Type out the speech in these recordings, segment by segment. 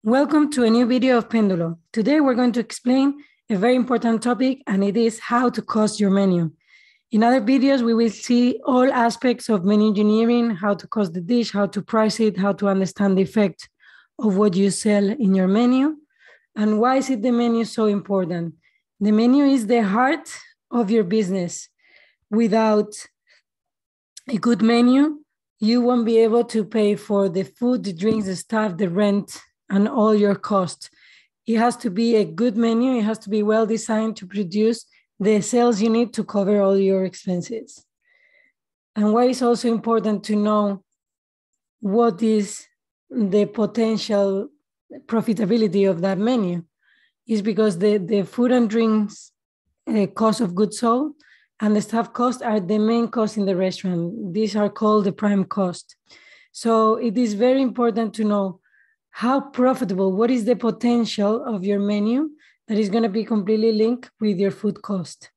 Welcome to a new video of Pendulo. Today we're going to explain a very important topic, and it is how to cost your menu. In other videos, we will see all aspects of menu engineering, how to cost the dish, how to price it, how to understand the effect of what you sell in your menu. And why is it the menu so important? The menu is the heart of your business. Without a good menu, you won't be able to pay for the food, the drinks, the staff, the rent, and all your costs. It has to be a good menu. It has to be well designed to produce the sales you need to cover all your expenses. And why it's also important to know what is the potential profitability of that menu is because the food and drinks cost of goods sold and the staff costs are the main cost in the restaurant. These are called the prime cost. So it is very important to know how profitable, what is the potential of your menu that is going to be completely linked with your food cost.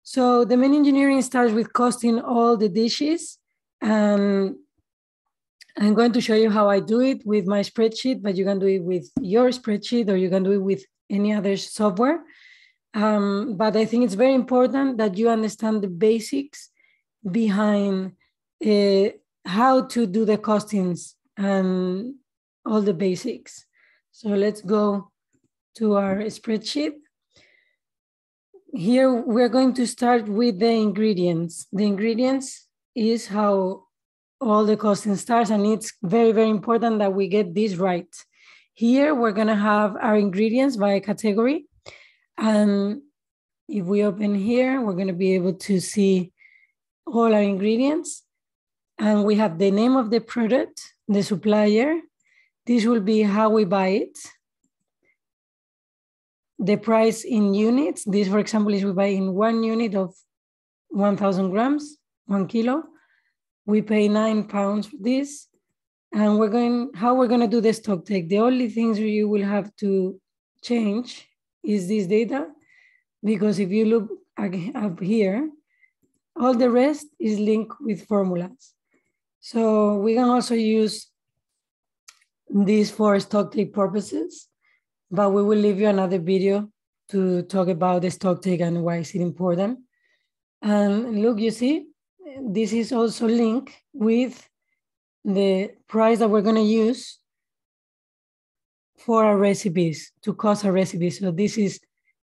So the menu engineering starts with costing all the dishes. And I'm going to show you how I do it with my spreadsheet, but you can do it with your spreadsheet or you can do it with any other software. But I think it's very important that you understand the basics behind how to do the costings and all the basics. So let's go to our spreadsheet. Here we're going to start with the ingredients. The ingredients is how all the costing starts, and it's very, very important that we get this right. Here we're gonna have our ingredients by category. And if we open here, we're gonna be able to see all our ingredients. And we have the name of the product, the supplier. This will be how we buy it. The price in units. This, for example, is we buy in 1 unit of 1,000 grams, 1 kilo. We pay £9 for this. And how we're going to do the stock take. The only things you will have to change is this data, because if you look up here, all the rest is linked with formulas. So we can also use this for stock take purposes, but we will leave you another video to talk about the stock take and why is it important. And look, you see, this is also linked with the price that we're going to use for our recipes, to cost our recipes. So this is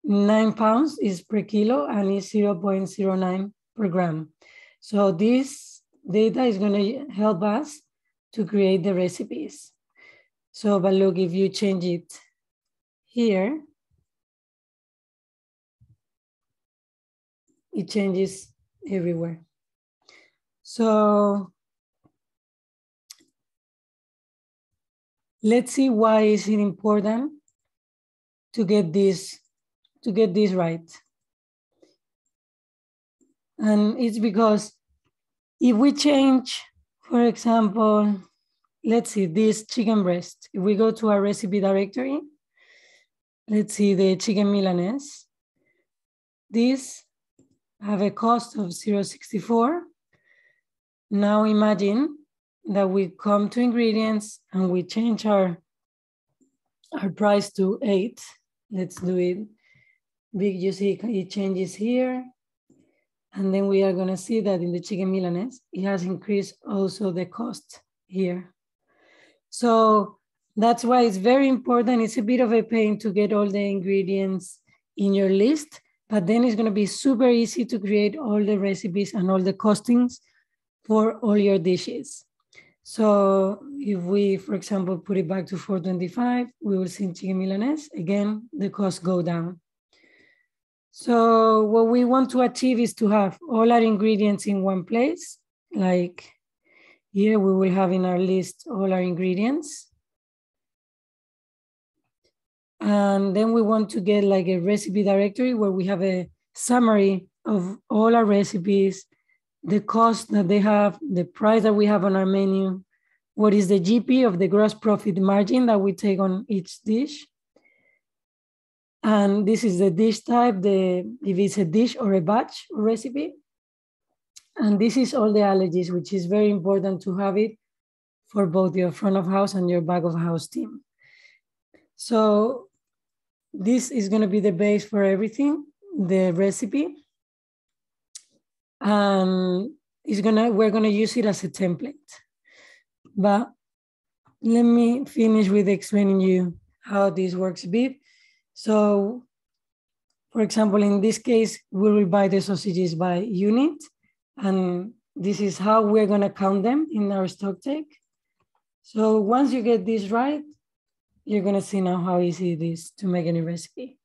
£9 is per kilo and is 0.09 per gram. So this data is going to help us to create the recipes. So, but look, if you change it here, it changes everywhere. So let's see why is it important to get this right. And it's because if we change, for example, let's see this chicken breast. If we go to our recipe directory, let's see the chicken Milanese. These have a cost of 0.64. Now imagine that we come to ingredients and we change our price to 8. Let's do it big. You see it changes here. And then we are going to see that in the chicken Milanese, it has increased also the cost here. So that's why it's very important. It's a bit of a pain to get all the ingredients in your list, but then it's going to be super easy to create all the recipes and all the costings for all your dishes. So if we, for example, put it back to 425, we will see in chicken Milanese, again, the costs go down. So what we want to achieve is to have all our ingredients in one place. Like here, we will have in our list all our ingredients. And then we want to get like a recipe directory where we have a summary of all our recipes, the cost that they have, the price that we have on our menu, what is the GP of the gross profit margin that we take on each dish. And this is the dish type, if it's a dish or a batch recipe. And this is all the allergies, which is very important to have it for both your front of house and your back of house team. So this is going to be the base for everything, the recipe. And we're going to use it as a template. But let me finish with explaining you how this works a bit. So, for example, in this case, we will buy the sausages by unit. And this is how we're going to count them in our stock take. So once you get this right, you're going to see now how easy it is to make any recipe.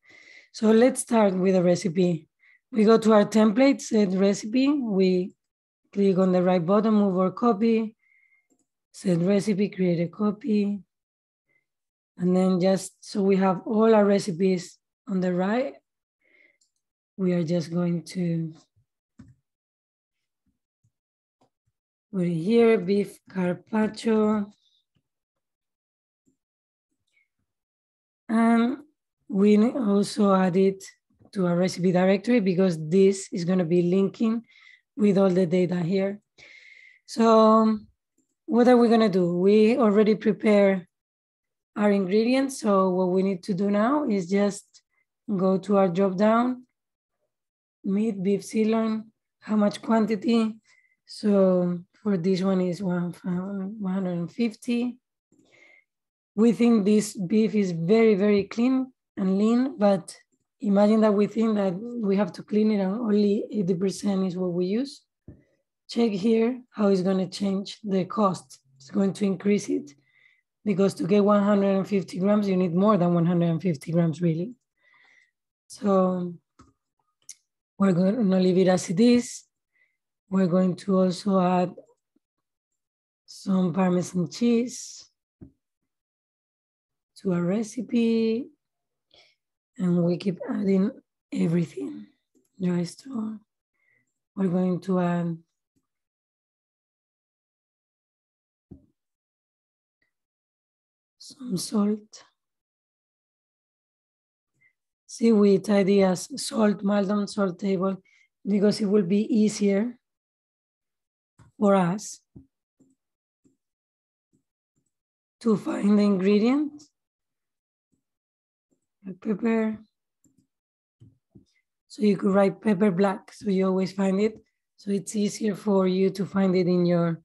So let's start with a recipe. We go to our template, set recipe. We click on the right button, move or copy, set recipe, create a copy. And then just so we have all our recipes on the right, we are just going to put it here, beef carpaccio. And we also add it to our recipe directory because this is going to be linking with all the data here. So what are we going to do? We already prepare our ingredients. So what we need to do now is just go to our drop down, meat, beef, sirloin, how much quantity. So for this one is 150. We think this beef is very, very clean and lean, but imagine that we think that we have to clean it and only 80% is what we use. Check here how it's going to change the cost. It's going to increase it because to get 150 grams, you need more than 150 grams really. So we're going to leave it as it is. We're going to also add some Parmesan cheese to our recipe, and we keep adding everything. Dry store. We're going to add some salt. See, we tidy as salt, Maldon salt table, because it will be easier for us to find the ingredients. Pepper. So you could write pepper black, so you always find it. So it's easier for you to find it in your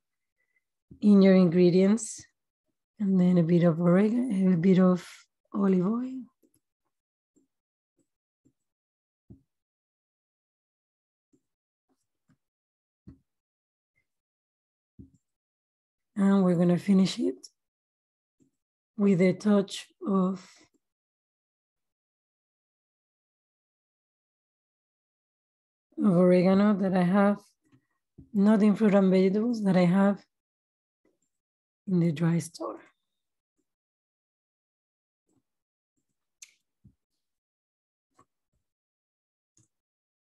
ingredients. And then a bit of oregano, a bit of olive oil. And we're gonna finish it with a touch of oregano that I have, not in fruit and vegetables, that I have in the dry store.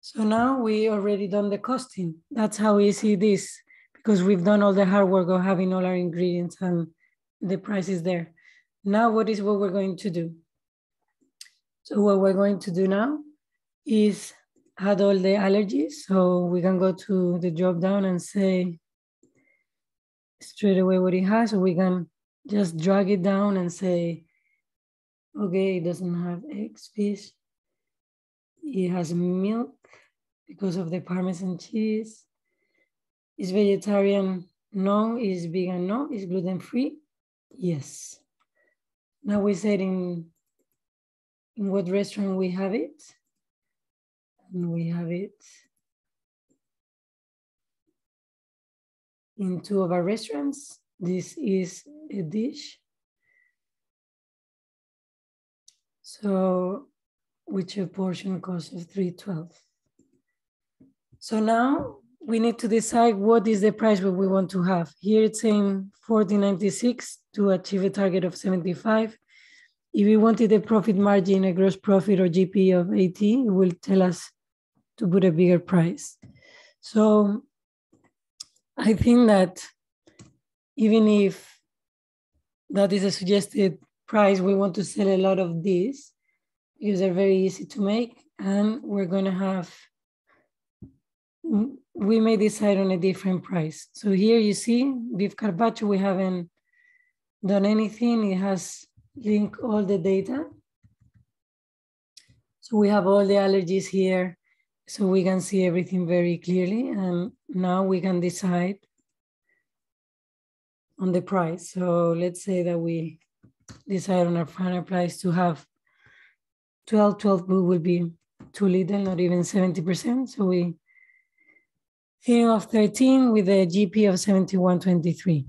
So now we already done the costing. That's how easy it is because we've done all the hard work of having all our ingredients and the price is there. Now what we're going to do? So what we're going to do now is add all the allergies. So we can go to the drop down and say straight away what it has. So we can just drag it down and say, okay, it doesn't have eggs, fish. It has milk because of the Parmesan cheese. Is vegetarian? No. Is vegan? No. Is gluten-free? Yes. Now we said in what restaurant we have it. And we have it in 2 of our restaurants. This is a dish. So which a portion cost of $3.12. So now we need to decide what is the price that we want to have. Here it's saying $14.96 to achieve a target of 75. If we wanted a profit margin, a gross profit or GP of 80, it will tell us to put a bigger price. So I think that even if that is a suggested price, we want to sell a lot of these because they're very easy to make, and we're going to have, we may decide on a different price. So here you see beef carpaccio, we haven't done anything. It has link all the data. So we have all the allergies here, so we can see everything very clearly. And now we can decide on the price. So let's say that we decide on our final price to have 12 blue will be too little, not even 70%. So we think of 13 with a GP of 71.23.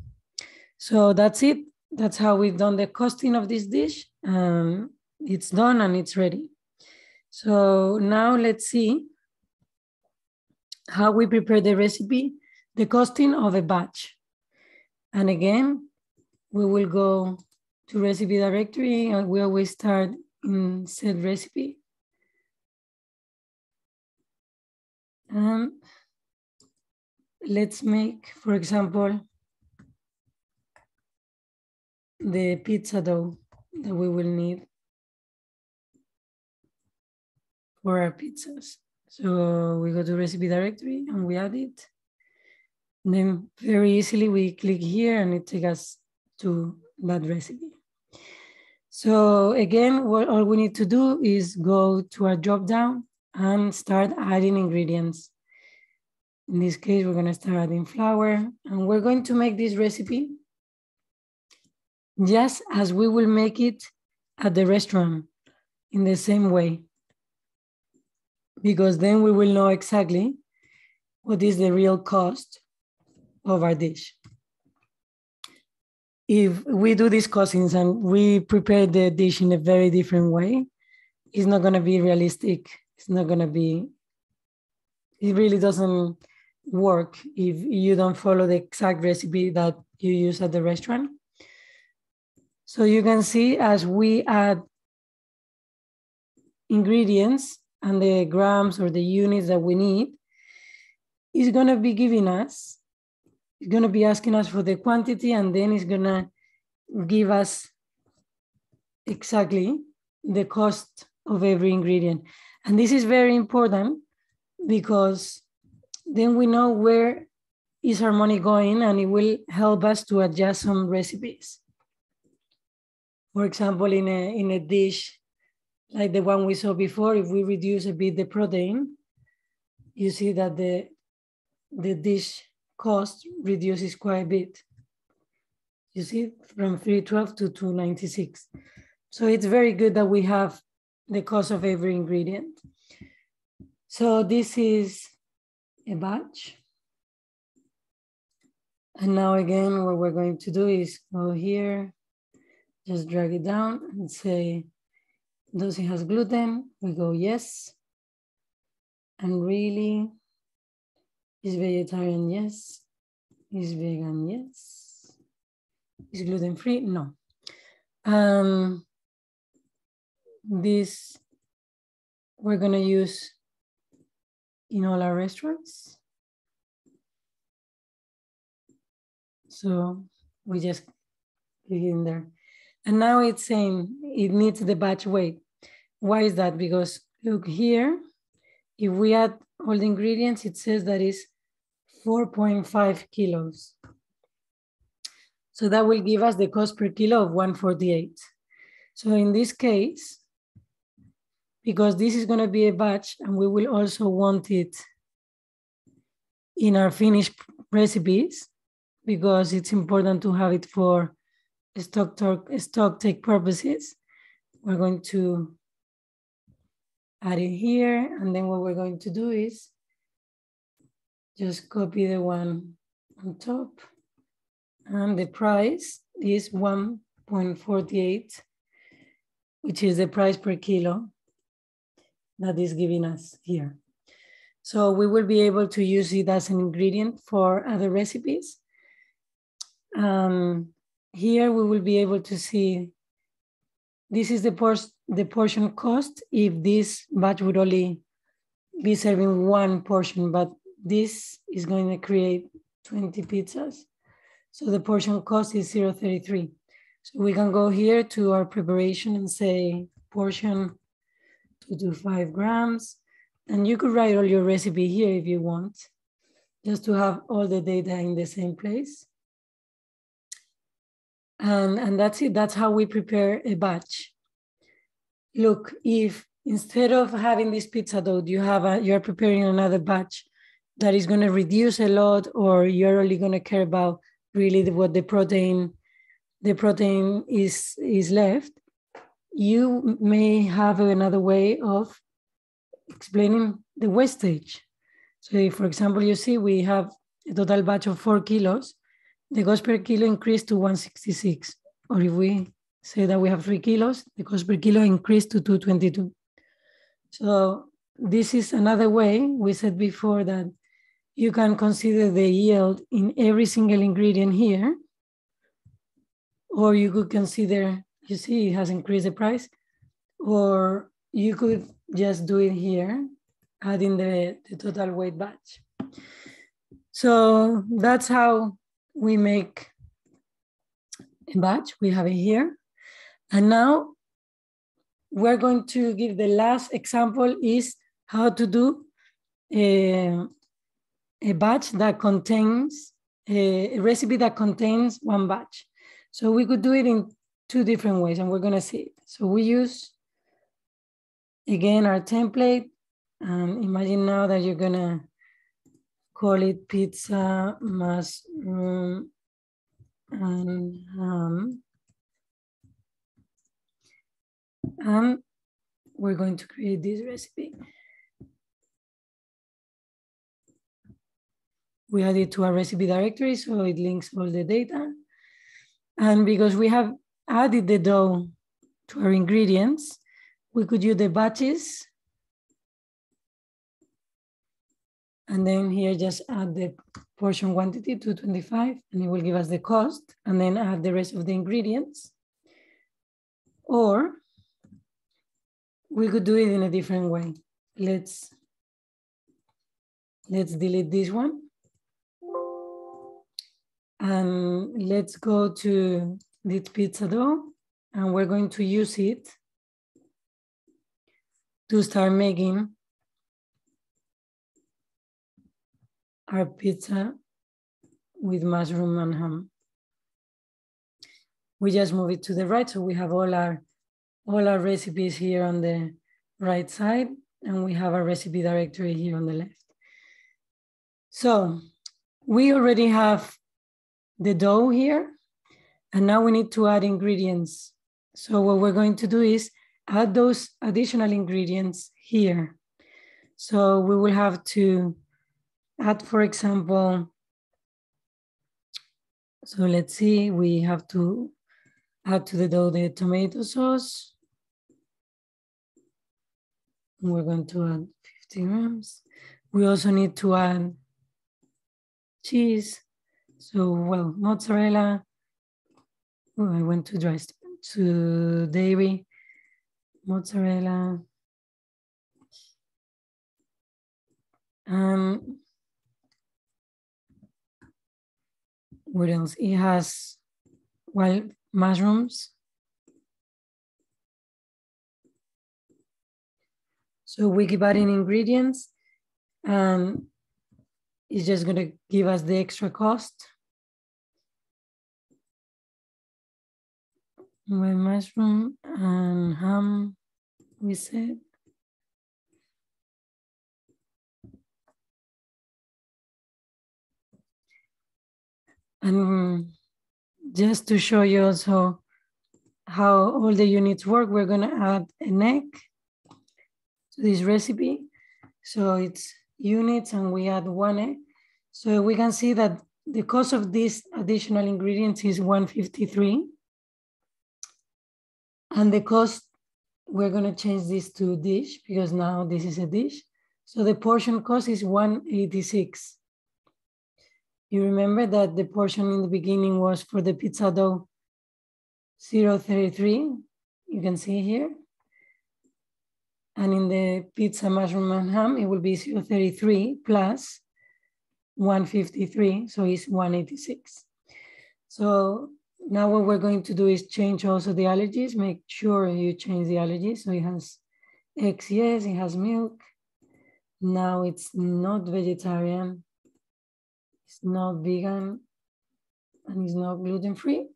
So that's it. That's how we've done the costing of this dish. It's done and it's ready. So now let's see how we prepare the recipe, the costing of a batch. And again, we will go to recipe directory and we always start in set recipe. And let's make, for example, the pizza dough that we will need for our pizzas. So we go to recipe directory and we add it. And then very easily we click here and it takes us to that recipe. So again, all we need to do is go to our drop down and start adding ingredients. In this case, we're gonna start adding flour and we're going to make this recipe just as we will make it at the restaurant in the same way, because then we will know exactly what is the real cost of our dish. If we do these costings and we prepare the dish in a very different way, it's not gonna be realistic. It's not gonna be, it really doesn't work if you don't follow the exact recipe that you use at the restaurant. So you can see as we add ingredients and the grams or the units that we need, it's gonna be giving us, it's gonna be asking us for the quantity and then it's gonna give us exactly the cost of every ingredient. And this is very important because then we know where is our money going and it will help us to adjust some recipes. For example, in a dish like the one we saw before, if we reduce a bit the protein, you see that the dish cost reduces quite a bit. You see, from 312 to 296. So it's very good that we have the cost of every ingredient. So this is a batch. And now again, what we're going to do is go here, just drag it down and say, does it have gluten? We go yes. And really, is vegetarian? Yes. Is vegan? Yes. Is gluten-free? No. This we're gonna use in all our restaurants. So we just click in there. And now it's saying it needs the batch weight. Why is that? Because look here, if we add all the ingredients, it says that is 4.5 kilos. So that will give us the cost per kilo of 148. So in this case, because this is going to be a batch and we will also want it in our finished recipes, because it's important to have it for stock take purposes, we're going to add it here. And then what we're going to do is just copy the one on top. And the price is 1.48, which is the price per kilo that is giving us here. So we will be able to use it as an ingredient for other recipes. Here we will be able to see, this is the portion cost if this batch would only be serving one portion, but this is going to create 20 pizzas. So the portion cost is 0.33. So we can go here to our preparation and say portion 225 grams. And you could write all your recipe here if you want, just to have all the data in the same place. And that's it. That's how we prepare a batch. Look, if instead of having this pizza dough, you're preparing another batch that is going to reduce a lot, or you're only going to care about really what the protein is left, you may have another way of explaining the wastage. So if, for example, you see we have a total batch of 4 kilos, the cost per kilo increased to 166. Or if we say that we have 3 kilos, the cost per kilo increased to 222. So this is another way. We said before that you can consider the yield in every single ingredient here, or you could consider, you see, it has increased the price, or you could just do it here, adding the total weight batch. So that's how we make a batch. We have it here. And now we're going to give the last example is how to do a batch that contains, a recipe that contains one batch. So we could do it in 2 different ways, and we're going to see it. So we use, again, our template. Imagine now that you're going to call it pizza, mushroom, and ham. And we're going to create this recipe. We add it to our recipe directory, so it links all the data. And because we have added the dough to our ingredients, we could use the batches. And then here, just add the portion quantity, 225, and it will give us the cost, and then add the rest of the ingredients. Or we could do it in a different way. Let's delete this one. And let's go to this pizza dough, and we're going to use it to start making our pizza with mushroom and ham. We just move it to the right, so we have all our recipes here on the right side, and we have our recipe directory here on the left. So we already have the dough here, and now we need to add ingredients. So what we're going to do is add those additional ingredients here. So we will have to add, for example, so let's see, we have to add to the dough the tomato sauce. We're going to add 50 grams. We also need to add cheese. So, well, mozzarella. Oh, I went to dairy, mozzarella. What else? It has, well, mushrooms. So we keep adding ingredients, and it's just going to give us the extra cost. Well, mushroom and ham, we said. And just to show you also how all the units work, we're going to add an egg to this recipe. So it's units, and we add 1 egg. So we can see that the cost of these additional ingredients is 153. And the cost, we're going to change this to dish, because now this is a dish. So the portion cost is 186. You remember that the portion in the beginning was for the pizza dough 0.33. You can see here. And in the pizza, mushroom, and ham, it will be 0.33 plus 153. So it's 186. So now what we're going to do is change also the allergies. Make sure you change the allergies. So it has eggs, yes, it has milk. Now it's not vegetarian, it's not vegan, and it's not gluten-free.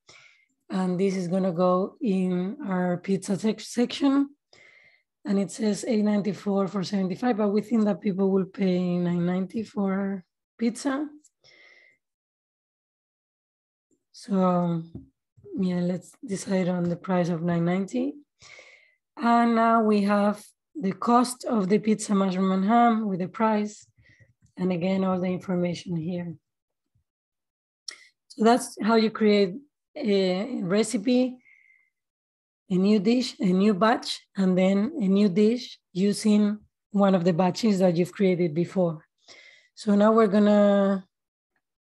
And this is gonna go in our pizza section. And it says $8.94 for 75, but we think that people will pay $9.90 for pizza. So yeah, let's decide on the price of $9.90. And now we have the cost of the pizza, mushroom and ham with the price. And again, all the information here. So that's how you create a recipe, a new dish, a new batch, and then a new dish using one of the batches that you've created before. So now we're gonna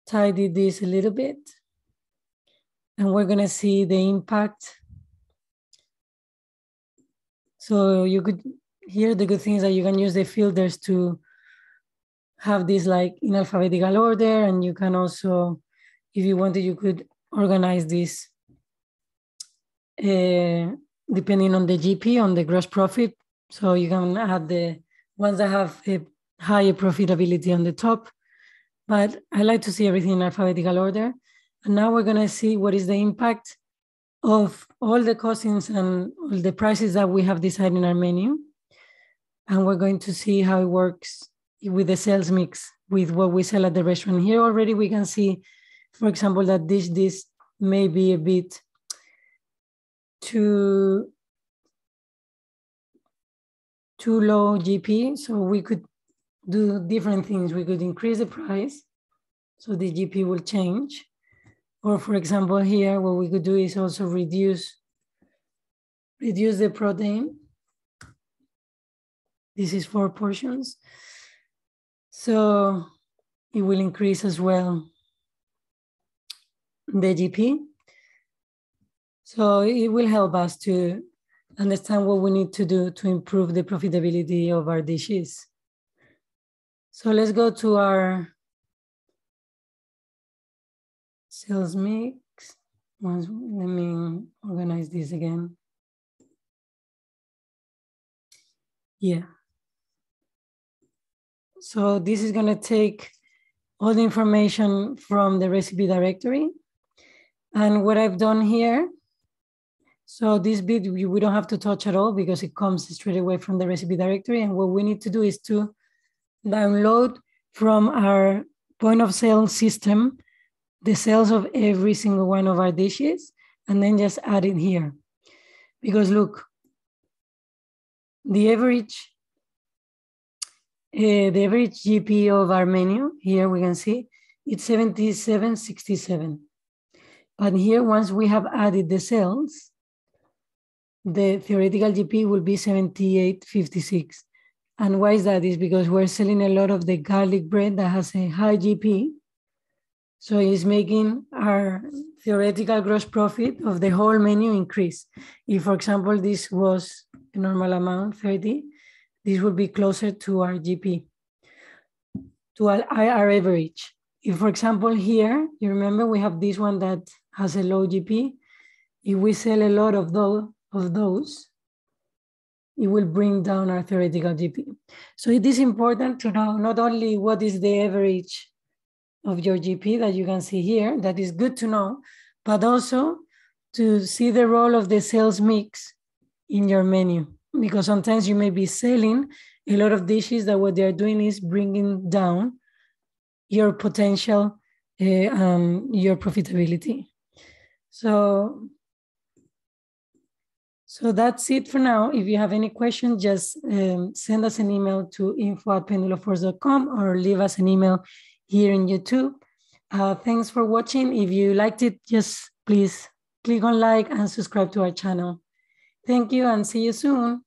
tidy this a little bit, and we're gonna see the impact. So you could, here the good thing is that you can use the filters to have this like in alphabetical order, and you can also, if you wanted, you could organize this depending on the GP, on the gross profit. So you can add the ones that have a higher profitability on the top. But I like to see everything in alphabetical order. And now we're gonna see what is the impact of all the costings and all the prices that we have decided in our menu. And we're going to see how it works with the sales mix, with what we sell at the restaurant. Here already we can see, for example, that this may be a bit too low GP. So we could do different things. We could increase the price, so the GP will change. Or for example, here, what we could do is also reduce the protein. This is 4 portions. So it will increase as well the GP. So it will help us to understand what we need to do to improve the profitability of our dishes. So let's go to our sales mix. Let me organize this again. Yeah. So this is gonna take all the information from the recipe directory. And what I've done here, so this bit we don't have to touch at all because it comes straight away from the recipe directory. And what we need to do is to download from our point of sale system the sales of every single one of our dishes, and then just add it here. Because look, the average GP of our menu, here we can see it's 77.67. But here, once we have added the sales, the theoretical GP will be 78.56. And why is that? Is because we're selling a lot of the garlic bread that has a high GP. So it's making our theoretical gross profit of the whole menu increase. If, for example, this was a normal amount, 30, this would be closer to our GP, to our average. If, for example, here, you remember we have this one that has a low GP. If we sell a lot of those, it will bring down our theoretical GP. So it is important to know not only what is the average of your GP that you can see here, that is good to know, but also to see the role of the sales mix in your menu. Because sometimes you may be selling a lot of dishes that what they're doing is bringing down your potential, your profitability. So that's it for now. If you have any questions, just send us an email to info@penduloforce.com or leave us an email here in YouTube. Thanks for watching. If you liked it, just please click on like and subscribe to our channel. Thank you and see you soon.